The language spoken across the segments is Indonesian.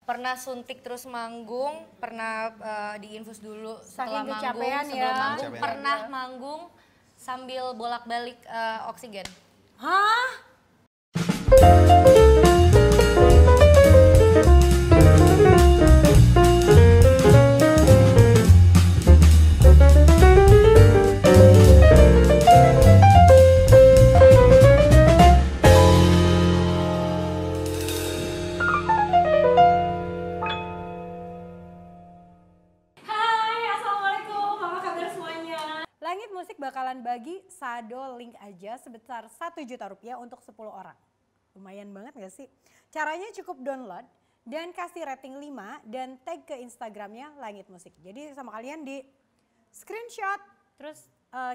Pernah suntik terus manggung, pernah diinfus dulu setelah Saking manggung, kecapean sebelum ya. manggung, Kecapean. pernah manggung sambil bolak-balik oksigen. Hah? Hai, assalamualaikum. Apa kabar semuanya? Langit Musik bakalan bagi saldo link aja sebesar Rp1 juta untuk 10 orang. Lumayan banget gak sih? Caranya cukup download dan kasih rating 5 dan tag ke Instagramnya Langit Musik. Jadi sama kalian di screenshot terus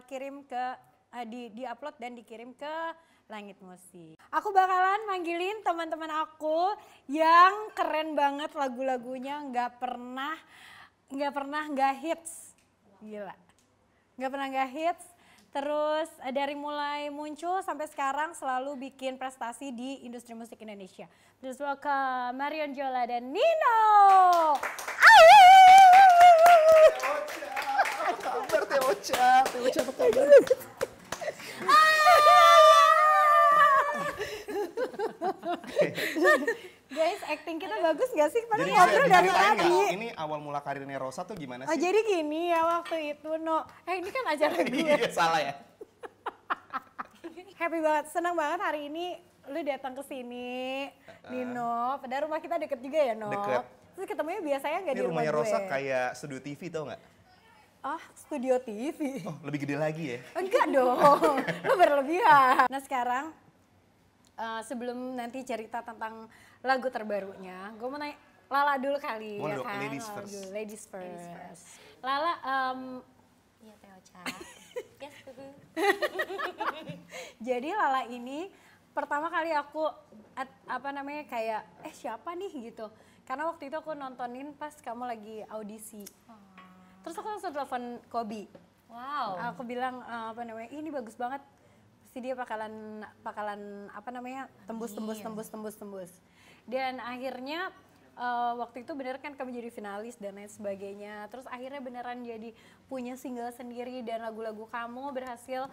kirim ke di-upload dan dikirim ke Langit Musik. Aku bakalan manggilin teman-teman aku yang keren banget lagu-lagunya nggak pernah nggak hits. Gila. Nggak pernah nggak hits. Terus dari mulai muncul sampai sekarang selalu bikin prestasi di industri musik Indonesia. Please welcome Marion Jola dan Nino. Apa kabar Teh Ocha? Teh Ocha apa kabar? Guys, acting kita bagus gak sih? Padahal Jadi ngobrol bisa dari diceritain tadi. nggak? Ini awal mula karirnya Rosa tuh gimana Oh sih? jadi gini ya waktu itu No. Ini kan acara gue. Iya salah ya. Happy banget, senang banget hari ini lu datang ke sini, Nino. Padahal rumah kita deket juga ya, No. Deket. Terus ketemunya biasanya nggak Ini di rumah rumahnya gue. Rosa kayak studio TV tau nggak? Ah, studio TV. Oh lebih gede lagi ya? Enggak dong, lu berlebihan. Nah sekarang sebelum nanti cerita tentang lagu terbarunya, gue mau nanya Lala dulu kali Boleh ya dong, kan? ladies Lala first. dulu, ladies first. Lala, Iya Teh Ocha. Yes, Bubu. jadi Lala ini pertama kali aku kayak siapa nih gitu. Karena waktu itu aku nontonin pas kamu lagi audisi. Terus aku langsung telepon Kobi. Wow. Aku bilang ini bagus banget. Pasti dia bakalan tembus. Dan akhirnya waktu itu bener kan kami jadi finalis dan lain sebagainya. Terus akhirnya beneran jadi punya single sendiri dan lagu-lagu kamu berhasil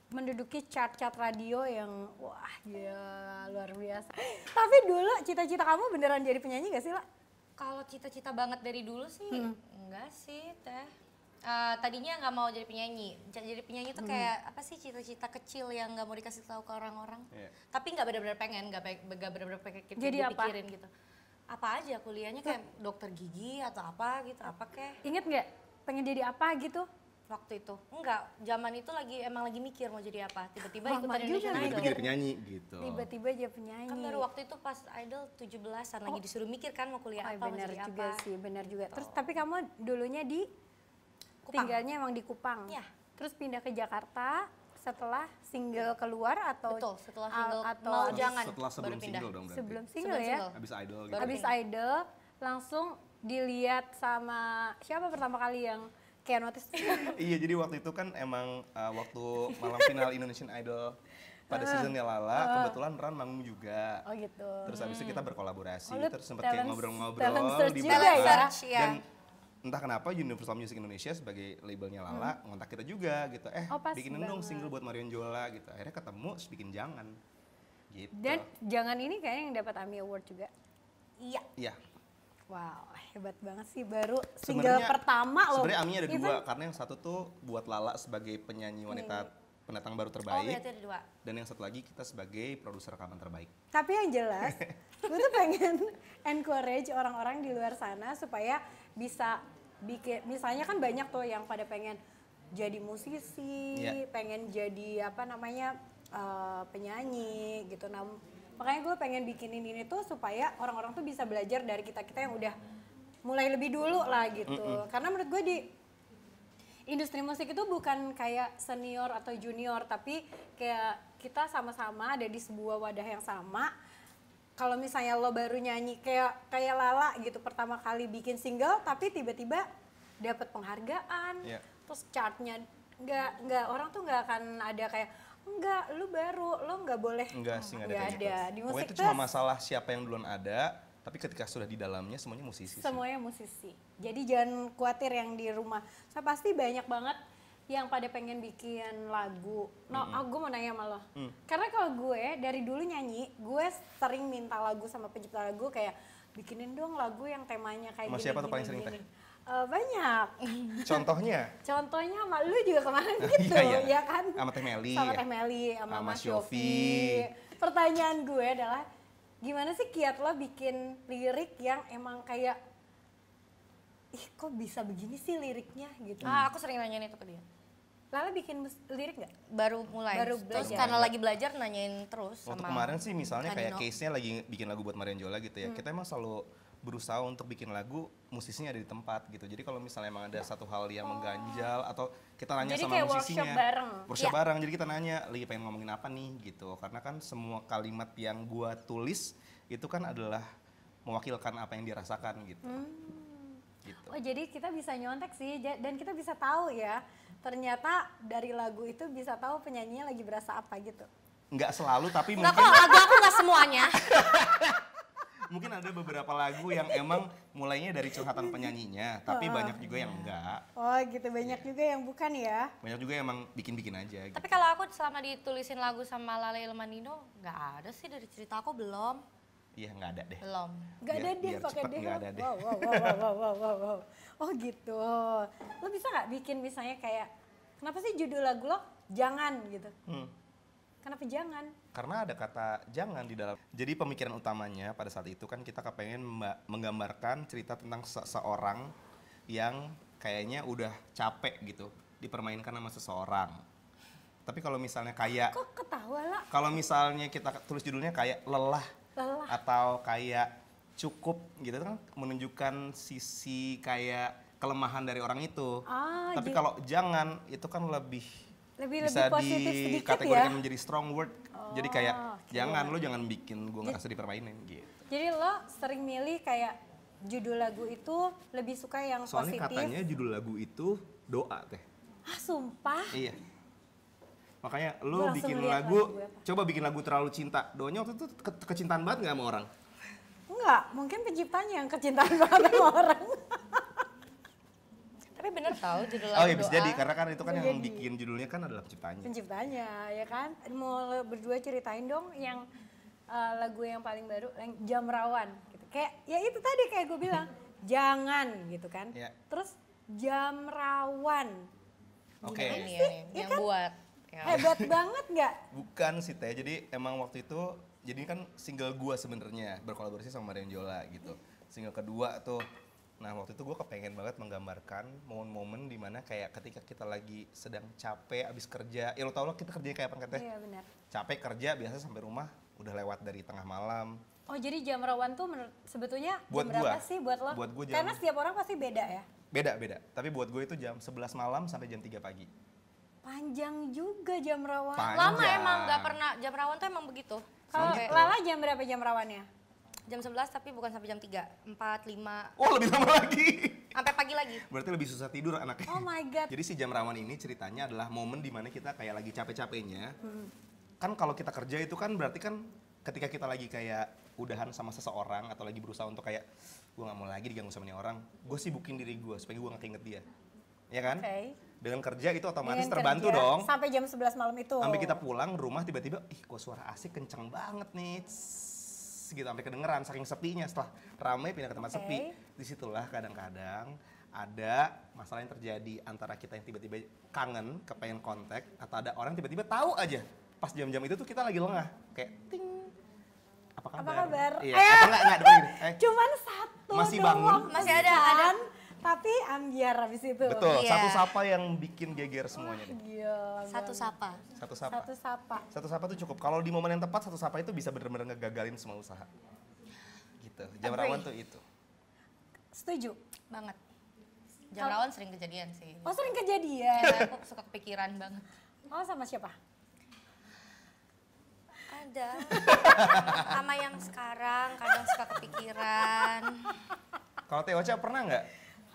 menduduki chart-chart radio yang wah gila luar biasa. Tapi dulu cita-cita kamu beneran jadi penyanyi gak sih, La? Kalau cita-cita banget dari dulu sih, enggak sih Teh. Tadinya nggak mau jadi penyanyi. Jadi penyanyi tuh kayak apa sih cita-cita kecil yang nggak mau dikasih tahu ke orang-orang. Iya. Tapi nggak benar-benar pengen, nggak benar-benar pengen Jadi apa? dipikirin gitu. Apa aja kuliahnya kayak dokter gigi atau apa gitu, apa kek Ingat nggak pengen jadi apa gitu? waktu itu. Enggak, zaman itu emang lagi mikir mau jadi apa. Tiba-tiba Lama ikutan juga Indonesian nih. Idol. Tiba-tiba jadi penyanyi gitu. Tiba-tiba jadi penyanyi. Kan baru waktu itu pas Idol 17-an lagi disuruh mikir kan mau kuliah apa, mau Benar jadi juga apa. sih, benar juga. Terus tapi kamu dulunya di Kupang. tinggalnya emang di Kupang. Iya. Terus pindah ke Jakarta setelah single keluar atau Betul, setelah single atau Mau abis- Jangan Setelah baru sebelum pindah. single dong berarti. sebelum single Sebelum ya. single. Abis idol gitu. Baru Abis pindah. Idol langsung dilihat sama siapa pertama kali yang kayak notice? Iya jadi waktu itu kan emang waktu malam final Indonesian Idol pada seasonnya Lala, kebetulan Ran manggung juga. Oh gitu. Terus abis itu kita berkolaborasi, Oh, lu terus sempet kayak talent ngobrol-ngobrol search di juga belakang. ya? Search, ya. Dan entah kenapa Universal Music Indonesia sebagai labelnya Lala ngontak kita juga gitu. Oh, pas Bikinin dong banget. single buat Marion Jola gitu. Akhirnya ketemu, terus bikin Jangan. Gitu. Dan jangan ini kayaknya yang dapat AMI Award juga. Iya. Iya. Wow, hebat banget sih baru single Sebenarnya- pertama loh. Sebenarnya Ami ada Even- dua, karena yang satu tuh buat Lala sebagai penyanyi wanita pendatang baru Oh terbaik. berarti ada dua. Dan yang satu lagi kita sebagai produser rekaman terbaik. Tapi yang jelas, gue tuh pengen encourage orang-orang di luar sana supaya bisa bikin, misalnya kan banyak tuh yang pada pengen jadi musisi, Iya. pengen jadi penyanyi gitu. Nah, makanya gue pengen bikinin ini tuh supaya orang-orang tuh bisa belajar dari kita-kita yang udah mulai lebih dulu lah gitu. Karena menurut gue di industri musik itu bukan kayak senior atau junior, tapi kayak kita sama-sama ada di sebuah wadah yang sama. Kalau misalnya lo baru nyanyi kayak Lala gitu pertama kali bikin single, tapi tiba-tiba dapat penghargaan, Iya. terus chartnya nggak orang tuh nggak akan ada kayak enggak lu baru lo nggak boleh Enggak sih, enggak ada nggak kayak gitu. ada di Pokoknya musik itu tuh cuma masalah siapa yang duluan ada, Tapi ketika sudah di dalamnya semuanya musisi sih. Semuanya musisi. Jadi jangan khawatir yang di rumah. Saya pasti banyak banget yang pada pengen bikin lagu. Gue mau nanya sama lo. Karena kalau gue dari dulu nyanyi, gue sering minta lagu sama pencipta lagu kayak bikinin dong lagu yang temanya kayak Sama gini. siapa tuh paling sering teh? Banyak. Contohnya? Contohnya sama lu juga kemarin gitu, Iya. ya kan? Sama Teh Meli. Sama Teh Meli, sama Sama Mas Yofi. Yofi. Pertanyaan gue adalah, gimana sih kiat lo bikin lirik yang emang kayak, ih kok bisa begini sih liriknya gitu. Aku sering nanyain itu ke dia. Lala bikin lirik nggak? Baru mulai. Baru Terus belajar. karena lagi belajar nanyain terus Waktu sama kemarin sih misalnya kayak Kanino. case-nya lagi bikin lagu buat Marian Jola gitu ya. Kita emang selalu berusaha untuk bikin lagu musisinya ada di tempat gitu. Jadi kalau misalnya emang ada satu hal yang mengganjal atau kita nanya Jadi sama kayak musisinya. workshop bareng. Workshop Iya. bareng. Jadi kita nanya lagi pengen ngomongin apa nih gitu. Karena kan semua kalimat yang gua tulis itu kan adalah mewakilkan apa yang dirasakan gitu. Gitu. Oh jadi kita bisa nyontek sih dan kita bisa tahu ya, ternyata dari lagu itu bisa tahu penyanyinya lagi berasa apa gitu. Nggak selalu tapi Enggak mungkin kok, lagu aku nggak semuanya. mungkin ada beberapa lagu yang emang mulainya dari curhatan penyanyinya, tapi banyak juga yang enggak. Oh gitu, banyak juga yang bukan ya. Banyak juga yang emang bikin-bikin aja gitu. Tapi kalau aku selama ditulisin lagu sama Lale Ilmanino, nggak ada sih dari cerita aku belum. Iya, nggak ada deh. Belum. Gak ada Biar- deh biar pakai cepet deh. nggak ada deh. Wow. Oh gitu. Lo bisa nggak bikin misalnya kayak, kenapa sih judul lagu lo Jangan gitu? Kenapa jangan? Karena ada kata jangan di dalam. Jadi pemikiran utamanya pada saat itu kan kita kepengen menggambarkan cerita tentang seseorang yang kayaknya udah capek gitu dipermainkan sama seseorang. Tapi kalau misalnya kayak, Kok ketawa lah? kalau misalnya kita tulis judulnya kayak lelah Lelah. atau kayak cukup gitu kan menunjukkan sisi kayak kelemahan dari orang itu. Tapi kalau jangan itu kan lebih Lebih bisa positif sedikit dikategorikan ya? menjadi strong word. Jadi kayak oke. jangan, lo jangan bikin gue ngerasa dipermainin gitu. Jadi lo sering milih kayak judul lagu itu lebih suka yang Soalnya positif. katanya judul lagu itu doa teh. Ah sumpah? Iya. Makanya Gua lo langsung bikin lihat lagu, lagu apa. coba bikin lagu terlalu cinta. Doanya waktu itu kecintaan banget gak sama orang? Enggak, mungkin penciptanya yang kecintaan banget sama orang. Tapi bener tau judul lagu Oh iya bisa doa. jadi, karena kan itu kan Bisa yang jadi. bikin judulnya kan adalah penciptanya. Penciptanya ya kan. Mau lo berdua ceritain dong yang lagu yang paling baru, yang Jam Rawan gitu. Kayak ya itu tadi kayak gue bilang, jangan gitu kan. Iya. Terus Jam Rawan. Oke. Ini ya, yang buat. Ya. Hebat banget nggak? Bukan sih teh, jadi emang waktu itu, jadi kan single gua sebenarnya berkolaborasi sama Marian Jola gitu. Single kedua tuh, nah waktu itu gua kepengen banget menggambarkan momen-momen dimana kayak ketika kita lagi sedang capek abis kerja, ya lo tau lah kita kerja kayak apa teh? Iya benar. Capek kerja biasanya sampai rumah udah lewat dari tengah malam. Oh jadi Jam Rawan tuh sebetulnya Buat jam berapa gua. sih buat lo? Buat gua jam- Karena setiap orang pasti beda ya. Beda, tapi buat gue itu jam 11 malam sampai jam 3 pagi. Panjang juga Jam Rawan. Lama emang, nggak pernah. Jam rawan tuh emang begitu. Kalau Sampai Lala jam berapa Jam Rawannya? jam 11 tapi bukan sampai jam 3. 4, 5, Oh lebih lama lagi. sampai pagi lagi. Berarti lebih susah tidur anaknya. Oh my god. Jadi si jam rawan ini ceritanya adalah momen dimana kita kayak lagi capek-capeknya. Kan kalau kita kerja itu kan berarti kan ketika kita lagi kayak udahan sama seseorang atau lagi berusaha untuk kayak gue nggak mau lagi diganggu sama nih orang, gue sibukin diri gue supaya gue nggak keinget dia, ya kan? Oke. Dengan kerja itu otomatis Dengan terbantu kerja dong. Sampai jam 11 malam itu. Sampai kita pulang rumah tiba-tiba, ih kok suara asik kenceng banget nih, Tss, gitu sampai kedengeran saking sepinya. Setelah ramai pindah ke tempat Oke. sepi, disitulah kadang-kadang ada masalah yang terjadi antara kita yang tiba-tiba kangen, kepengen kontak, atau ada orang tiba-tiba tahu aja pas jam-jam itu tuh kita lagi lengah, kayak ting, apa kabar? Apa kabar? Iya, apa enggak depan gini. Cuman satu Masih doang bangun? Masih ada. pesan, tapi ambiar habis itu. Betul, Iya. satu sapa yang bikin geger semuanya deh. Gila. Satu sapa. Satu sapa. Satu sapa. Satu sapa tuh cukup. Kalau di momen yang tepat, satu sapa itu bisa bener-bener ngegagalin semua usaha. Gitu. Jam Agree. rawan tuh itu. Setuju. Banget. Jam rawan sering kejadian sih. Oh sering kejadian. Kayak aku suka kepikiran banget. Oh sama siapa? Ada. Sama yang sekarang kadang suka kepikiran. Kalau Teh Ocha pernah nggak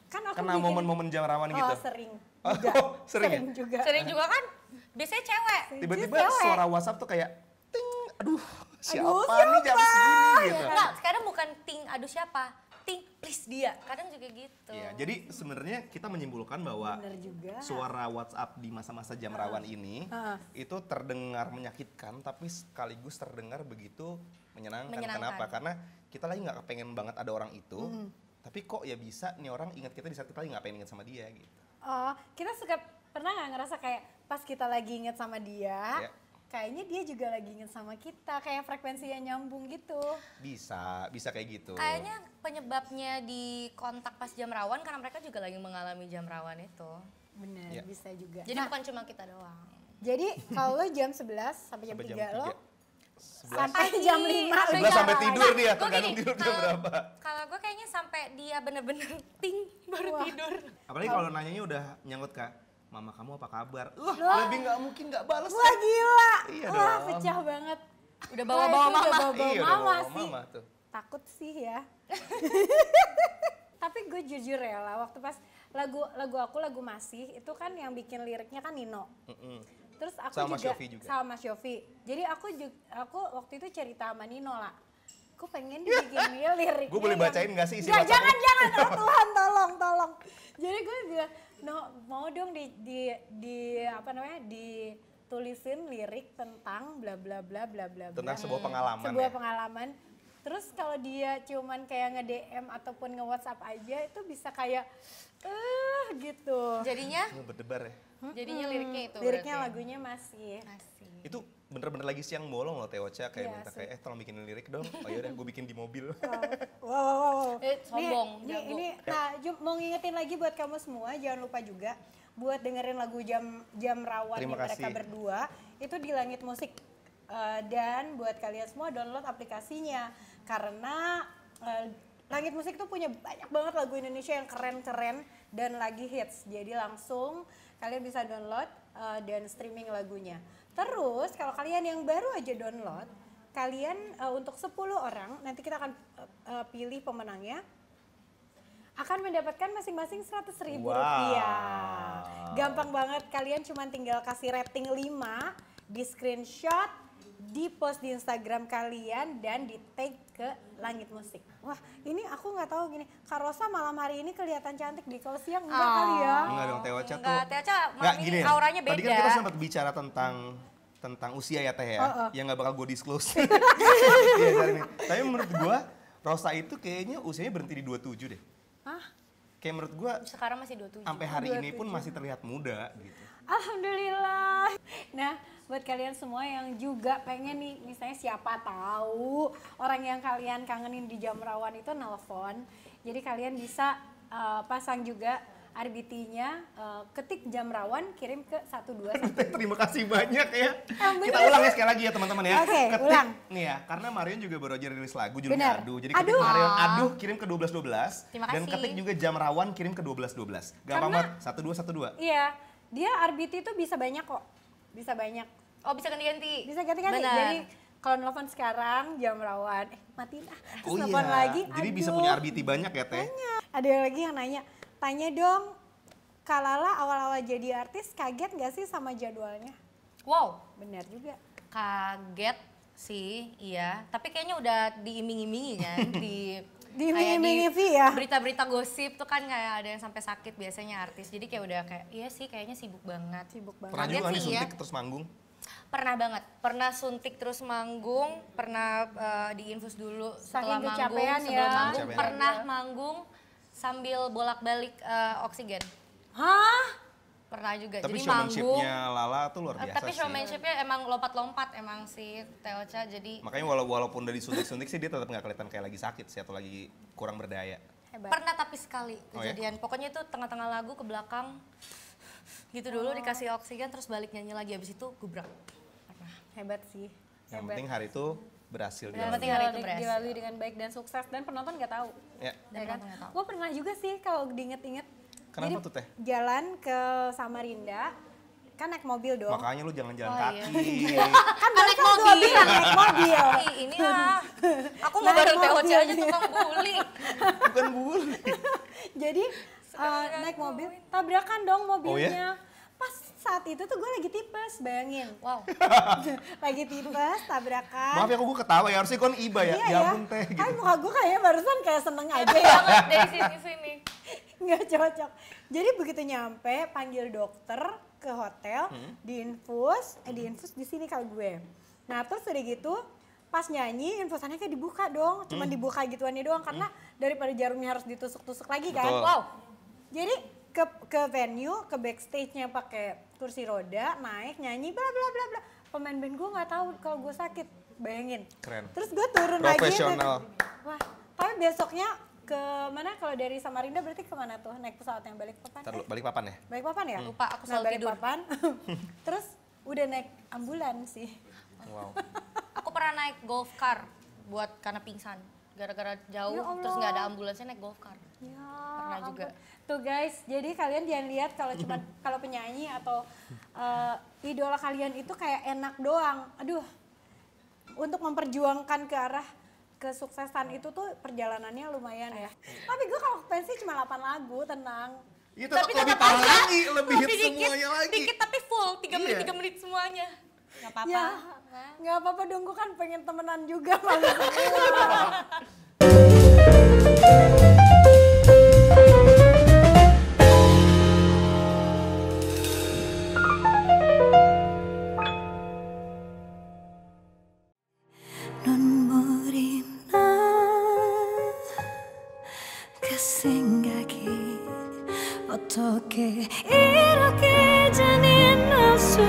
Kan aku kena bikin- momen-momen jam rawan gitu? Oh sering. Oh, Juga. sering ya? juga. Sering juga kan? Biasanya cewek. Tiba-tiba Cewek. suara WhatsApp tuh kayak ting, aduh. siapa nih jam segini gitu. Enggak, sekarang bukan ting aduh siapa, ting please dia. Kadang juga gitu. Iya, jadi sebenarnya kita menyimpulkan bahwa Bener juga. suara WhatsApp di masa-masa jam rawan ini itu terdengar menyakitkan tapi sekaligus terdengar begitu menyenangkan. Kenapa? Karena kita lagi nggak kepengen banget ada orang itu, tapi kok ya bisa nih orang ingat kita di saat kita lagi nggak pengen ingat sama dia gitu. Oh, kita suka pernah nggak ngerasa kayak pas kita lagi inget sama dia, Ya. kayaknya dia juga lagi inget sama kita, kayak frekuensinya nyambung gitu. Bisa kayak gitu. Kayaknya penyebabnya di kontak pas jam rawan karena mereka juga lagi mengalami jam rawan itu. Bener, Ya. bisa juga. Jadi Nah, bukan cuma kita doang. jadi kalau lo jam 11 sampai jam Sampai 3, jam lo 3. sampai jam 5. 11 sampai tidur dia, Gua tergantung gini, tidur jam berapa. Kalau gue kayaknya sampai dia bener-bener ting baru Wah. tidur. Apalagi kalau nanyanya udah nyangkut Kak, mama kamu apa kabar? Lebih nggak mungkin nggak balas. Wah gila, Iya wah dong. pecah banget. Udah Wah, bawa-bawa itu udah mama. bawa-bawa Iya, udah mama bawa sih. mama tuh. Takut sih ya. Tapi gue jujur ya lah, waktu pas lagu Masih itu kan yang bikin liriknya kan Nino. Terus aku Sama Mas juga, Yofi juga. sama Mas Yofi. Jadi aku waktu itu cerita sama Nino lah. Aku pengen dibikin liriknya. Gue boleh yang- bacain nggak sih isi Nggak, WhatsApp jangan, oh Tuhan tolong. Jadi gue bilang, no mau dong di apa namanya ditulisin lirik tentang bla bla bla bla bla. Tentang bla. sebuah pengalaman Sebuah ya? pengalaman. Terus kalau dia cuman kayak nge-DM ataupun nge-WhatsApp aja itu bisa kayak gitu. Jadinya Berdebar ya. liriknya itu. Liriknya berarti. lagunya masih. Masih. Itu bener-bener lagi siang bolong loh Teh Ocha kayak Iya, minta sih. kayak tolong bikinin lirik dong. Oh yaudah gue bikin di mobil. Wow. Sombong, Nih, jago. ini, nah mau ngingetin lagi buat kamu semua, jangan lupa juga buat dengerin lagu jam rawan Terima yang mereka kasih. berdua itu di Langit Musik. Dan buat kalian semua download aplikasinya karena Langit Musik tuh punya banyak banget lagu Indonesia yang keren-keren dan lagi hits. Jadi langsung kalian bisa download dan streaming lagunya. Terus kalau kalian yang baru aja download, kalian untuk 10 orang nanti kita akan pilih pemenangnya akan mendapatkan masing-masing 100.000 Wow. rupiah. Gampang banget, kalian cuma tinggal kasih rating 5, di screenshot, di post di Instagram kalian dan di tag ke Langit Musik. Wah, ini aku nggak tahu gini. Kak Rosa malam hari ini kelihatan cantik di kalau siang enggak kali ya? Enggak dong Teh Ocha tuh. Enggak, Teh Ocha Nggak, malam ini gini ya, auranya Tadi kan beda. kita sempat bicara tentang usia ya Teh ya. Yang nggak bakal gue disclose. Iya, sorry nih. Tapi menurut gue Rosa itu kayaknya usianya berhenti di 27 deh. Hah? Kayak menurut gue Sekarang masih 27. sampai hari ini pun masih terlihat muda gitu. Alhamdulillah. Nah, buat kalian semua yang juga pengen nih, misalnya siapa tahu orang yang kalian kangenin di jam rawan itu nelpon. Jadi kalian bisa pasang juga RBT-nya, ketik jam rawan, kirim ke 121. Terima kasih banyak ya. bener. Kita ulang ya sekali lagi ya teman-teman ya. Oke, Ketik, ulang. nih ya, karena Marion juga baru aja rilis lagu Bener. judulnya Aduh. Jadi ketik Aduh. Marion Aduh kirim ke 1212 Terima dan kasih. ketik juga jam rawan kirim ke 1212. Gampang Karena- banget. 1212. Iya, dia RBT itu bisa banyak kok. Bisa banyak. Oh, bisa ganti-ganti. Bisa ganti-ganti. Benar. Jadi kalau nelfon sekarang jam rawan, matiin terus Oh nelfon iya. lagi. Jadi bisa aduh. punya RBT banyak ya Teh. Ada yang lagi yang nanya, tanya dong, Kak Lala awal-awal jadi artis kaget gak sih sama jadwalnya? Wow, Benar juga. kaget sih, iya. Tapi kayaknya udah diiming-imingi kan Diiming-imingi kayak Vi ya? Berita-berita gosip tuh kan kayak ada yang sampai sakit biasanya artis. Jadi kayak udah kayak iya sih kayaknya sibuk banget. Sibuk banget. Pernah Kaget juga nih sih, iya. suntik terus manggung. Pernah banget. Pernah suntik terus manggung, pernah diinfus dulu setelah Saking manggung, kecapean sebelum ya. manggung, Kecapean. pernah manggung sambil bolak-balik oksigen. Hah? Pernah juga. Tapi Jadi manggung. showmanship-nya Lala tuh luar biasa Tapi sih. showmanship-nya emang lompat-lompat emang sih Teh Ocha. Jadi Makanya walaupun udah disuntik-suntik sih dia tetap nggak kelihatan kayak lagi sakit sih atau lagi kurang berdaya. Hebat. pernah tapi sekali Oh ya? kejadian. Pokoknya itu tengah-tengah lagu ke belakang gitu dulu dikasih oksigen terus balik nyanyi lagi habis itu gubrak. Pernah. Hebat sih. Yang penting hari itu berhasil Yang dilalui. penting hari itu berhasil. Dilalui dengan baik dan sukses dan penonton nggak tahu. Ya. Dan Ya kan? penonton nggak tahu. Gue pernah juga sih kalau diinget-inget. Kenapa Jadi, tuh Teh? Jalan ke Samarinda, kan naik mobil dong. Makanya lu jangan jalan Oh, iya. kaki. Kan naik barusan gue mobil. bilang naik mobil. Ih, ini ah. Aku mau Naik bareng Teh Ocha mobil. aja tukang bully. Bukan bully. Jadi naik mobil, tabrakan dong mobilnya. Oh, Pas saat itu tuh gue lagi tipes, bayangin. Wow. Lagi tipes, tabrakan. Maaf ya kok gue ketawa ya, harusnya kan iba ya. Iya Ya ya, ampun teh gitu. kan muka gue kayaknya barusan kayak seneng aja ya. Banget dari sini. Nggak cocok. Jadi begitu nyampe, panggil dokter ke hotel, diinfus di sini kalau gue. Nah terus udah gitu, pas nyanyi infusannya kayak dibuka dong, cuman dibuka gituannya doang karena daripada jarumnya harus ditusuk-tusuk lagi kan. Betul. Wow. Jadi ke venue, ke backstage-nya pakai kursi roda, naik nyanyi bla bla bla bla. Pemain band gue nggak tahu kalau gue sakit, bayangin. Keren. Terus gue turun lagi. Profesional. Wah, tapi besoknya ke mana kalau dari Samarinda berarti kemana tuh naik pesawat yang balik papan? Ntar balik papan ya? Balik papan ya? Lupa, aku Nah, selalu balik tidur. papan. Terus udah naik ambulan sih. Wow. Aku pernah naik golf car buat karena pingsan. Gara-gara jauh Ya Allah. terus nggak ada ambulansnya naik golf car. Ya, Pernah juga. ampun. Tuh guys, jadi kalian jangan lihat kalau cuma kalau penyanyi atau idola kalian itu kayak enak doang. Aduh, untuk memperjuangkan ke arah kesuksesan itu tuh perjalanannya lumayan ya. Tapi gue kalau pensi cuma 8 lagu, tenang. Itu tapi lebih parah lagi, lebih hit semuanya lagi. Dikit tapi full, 3 menit, Iya. 3 menit semuanya. Gak apa-apa. Ya, nggak apa-apa dong, gue kan pengen temenan juga malu semua. 눈물이 나 그 생각이 어떻게 이렇게 잔인할 수